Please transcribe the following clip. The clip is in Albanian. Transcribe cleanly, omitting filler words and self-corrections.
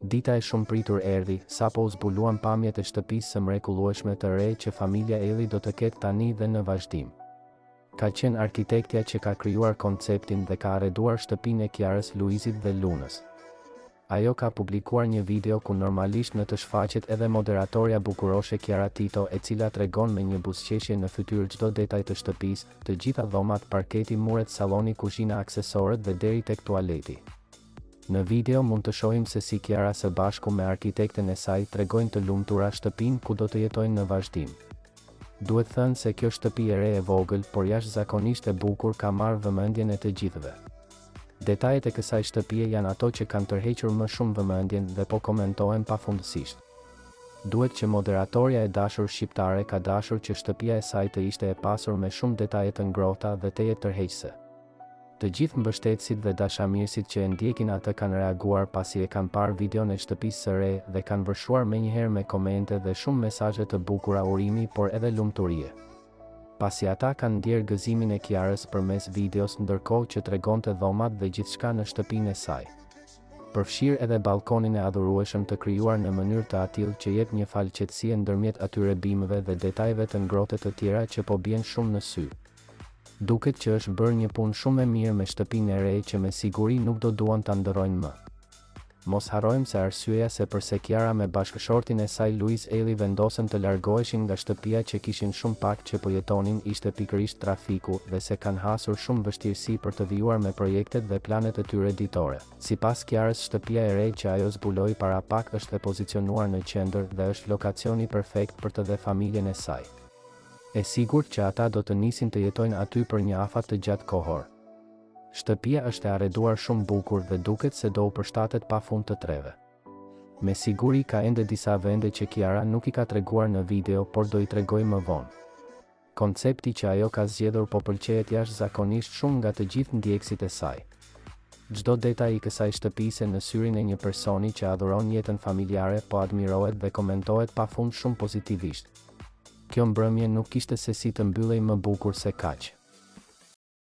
Dita e shumë pritur erdhi, sapo u zbuluan pamjet e shtëpisë së mrekullueshme të re që familja Eli do të ketë tani dhe në vazhdim. Ka qenë arkitektja që ka krijuar konceptin dhe ka arreduar shtëpinë e Kiarës, Luizit dhe Lunës. Ajo ka publikuar një video ku normalisht në të shfaqet edhe moderatorja bukuroshe Kiara Tito, e cila tregon me një buzëqeshje në fytyrë çdo detaj të shtëpisë, të gjitha dhomat, parketi, muret, salloni, kuzhina, aksesorët dhe deri tek tualeti. Në video mund të shohim se si Kiara së bashku me arkitekten e saj tregojnë të lumtura shtëpinë ku do të jetojnë në vazhdim. Duhet thënë se kjo shtëpi e re e vogël, por jashtëzakonisht e bukur, ka marrë vëmendjen e të gjithëve. Detajet e kësaj shtëpie janë ato që kanë tërhequr më shumë vëmendjen dhe po komentohen pafundësisht. Duhet që moderatorja e dashur shqiptare ka dashur që shtëpia e saj të ishte e pasur me shumë detaje të ngrohta dhe të jetë tërheqëse. Të gjithë mbështetësit dhe dashamirësit që e ndjekin atë kanë reaguar pasi e kanë parë videon e shtëpisë së re dhe kanë vërshuar menjëherë me komente dhe shumë mesazhe të bukura urimi, por edhe lumturie. Pasi ata kanë ndjerë gëzimin e Kiarës përmes videos, ndërkohë që tregonte dhomat dhe gjithçka në shtëpinë e saj. Përfshir edhe balkonin e adhurueshëm të krijuar në mënyrë të atill që jep një falqetësie ndërmjet atyre bimëve dhe detajeve të ngrohtë të tjera që po bien shumë në sy. Duket që është bërë një punë shumë e mirë me shtëpinë e re që me siguri nuk do duan ta ndërrojnë më. Mos harrojmë se arsyeja se pse Kiara me bashkëshortin e saj Luiz Eli vendosën të largoheshin nga shtëpia që kishin shumë pak që po jetonin ishte pikërisht trafiku dhe se kanë hasur shumë vështirësi për të vijuar me projektet dhe planet e tyre ditore. Sipas Kiarës, shtëpia e re që ajo zbuloi para pak është e pozicionuar në qendër dhe është lokacioni perfekt për të dhe familjen e saj. E sigurt që ata do të nisin të jetojnë aty për një afat të gjatë kohor. Shtëpia është e arreduar shumë bukur dhe duket se do u përshtatet pafund të treve. Me siguri ka ende disa vende që Kiara nuk i ka treguar në video, por do i tregoj më vonë. Koncepti që ajo ka zgjedhur po pëlqejet jashtëzakonisht shumë nga të gjithë ndjekësit e saj. Çdo detaj i kësaj shtëpise në syrin e një personi që adhuron jetën familjare po admirohet dhe komentohet pafund shumë pozitivisht. Kjo mbrëmje nuk kishte se si të mbyllej më bukur se kaq.